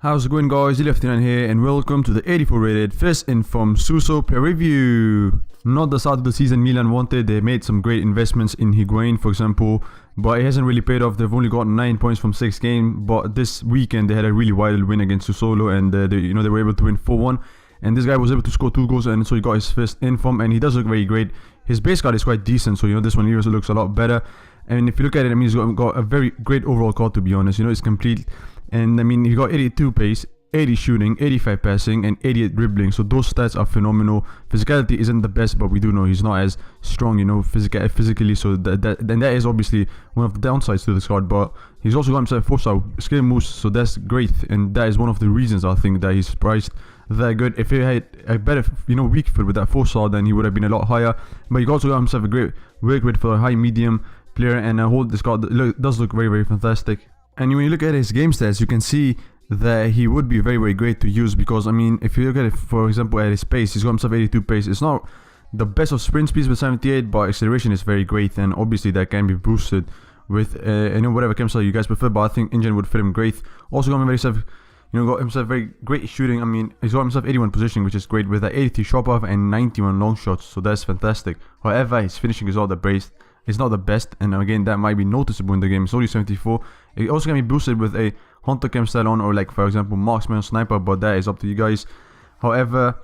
How's it going, guys? Lefty9 here, and welcome to the 84 rated first in from Suso per review. Not the start of the season Milan wanted. They made some great investments in Higuain, for example, but it hasn't really paid off. They've only got 9 points from 6 games, but this weekend they had a really wild win against Suso, and they were able to win 4-1. And this guy was able to score 2 goals, and so he got his first in from, and he does look very great. His base card is quite decent, so this one here looks a lot better. And if you look at it, he's got a very great overall card, to be honest. It's complete. And he got 82 pace, 80 shooting, 85 passing, and 88 dribbling. So those stats are phenomenal. Physicality isn't the best, but we do know he's not as strong, physically. So that is obviously one of the downsides to this card. But he's also got himself 4-star skill moves, so that's great. And that is one of the reasons I think that he's priced that good. If he had a better, weak foot with that 4-star, then he would have been a lot higher. But he also got himself a great work rate for a high medium player, and this card does look very, very fantastic. And when you look at his game stats, you can see that he would be very, very great to use, because if you look at it, for example, at his pace, he's got himself 82 pace. It's not the best of sprint speeds with 78, but acceleration is very great, and obviously that can be boosted with whatever chem you guys prefer. But I think engine would fit him great. Also got himself very great shooting. He's got himself 81 positioning, which is great, with that 83 shot off and 91 long shots, so that's fantastic. However, his finishing is all the best. It's not the best, and again that might be noticeable in the game. It's only 74. It also can be boosted with a hunter chem style on, or for example marksman or sniper, but that is up to you guys. However,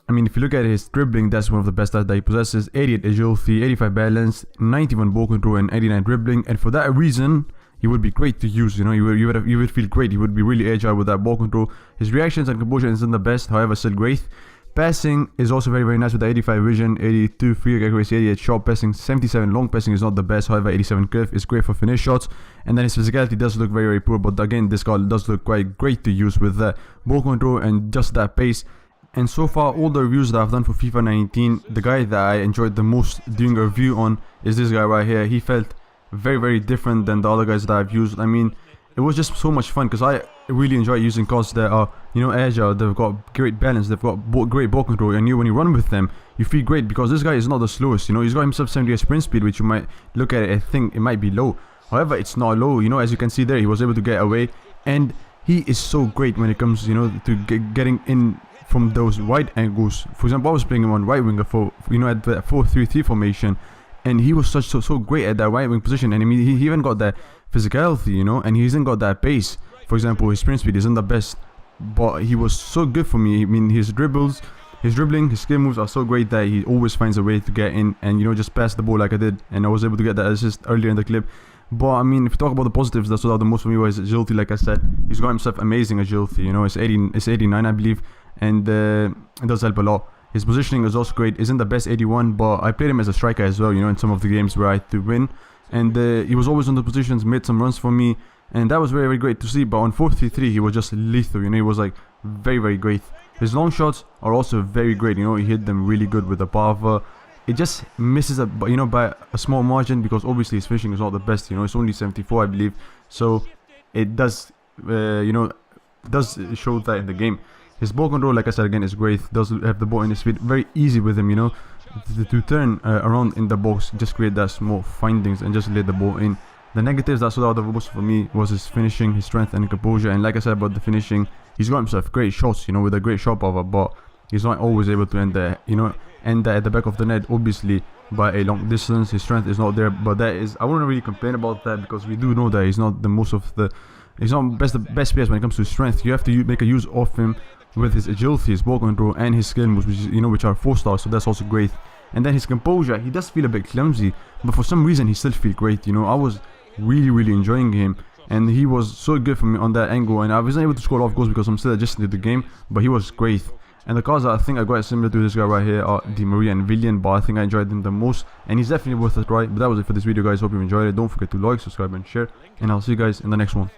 if you look at his dribbling, that's one of the best stats that he possesses. 88 agility, 85 balance, 91 ball control, and 89 dribbling. And for that reason, he would be great to use. You would feel great. He would be really agile with that ball control. His reactions and composure isn't the best, however still great. Passing is also very, very nice with the 85 vision, 82 free accuracy, 88 short passing, 77 long passing is not the best, however 87 curve is great for finish shots. And then his physicality does look very, very poor, but again this card does look quite great to use with the ball control and just that pace. And so far all the reviews that I've done for FIFA 19, the guy that I enjoyed the most doing a review on is this guy right here. He felt very, very different than the other guys that I've used. It was just so much fun, because I really enjoy using cards that are, agile. They've got great balance, they've got great ball control, and when you run with them, you feel great, because this guy is not the slowest. He's got himself 78 sprint speed, which you might look at it and think it might be low. However, it's not low. As you can see there, he was able to get away, and he is so great when it comes, to getting in from those wide angles. For example, I was playing him on right winger for, at the 4-3-3 formation, and he was so great at that right wing position. And he even got that physicality, and he hasn't got that pace. For example, his sprint speed isn't the best, but he was so good for me. His dribbles, his dribbling, his skill moves are so great that he always finds a way to get in and just pass the ball like I did, and I was able to get that assist earlier in the clip. But if you talk about the positives, that's what the most for me was agility. Like I said, he's got himself amazing agility. It's 89, I believe, and it does help a lot. His positioning is also great. Isn't the best 81, but I played him as a striker as well, in some of the games where I had to win. And he was always on the positions, made some runs for me, and that was very, very great to see. But on 4-3-3, he was just lethal. He was very, very great. His long shots are also very great. He hit them really good with the power. It just misses by a small margin, because obviously his finishing is not the best. It's only 74, I believe. So it does, does show that in the game. His ball control, like I said again, is great. Does have the ball in his feet, very easy with him. To turn around in the box, just create that small findings and just let the ball in. The negatives that stood out the most for me was his finishing, his strength and composure. And like I said about the finishing, he's got himself great shots, with a great shot power, but he's not always able to end there, end at the back of the net, obviously by a long distance. His strength is not there, but I wouldn't really complain about that, because we do know that he's not the best players when it comes to strength. You have to make a use of him with his agility, his ball control, and his skill moves, which are 4-stars, so that's also great. And then his composure, he does feel a bit clumsy, but for some reason he still feels great. I was really, really enjoying him, and he was so good for me on that angle. And I wasn't able to score a lot of goals because I'm still adjusting to the game, but he was great. And the cards that I think are quite similar to this guy right here are Di Maria and Villian, but I think I enjoyed them the most, and he's definitely worth a try. But that was it for this video, guys. Hope you enjoyed it. Don't forget to like, subscribe, and share, and I'll see you guys in the next one.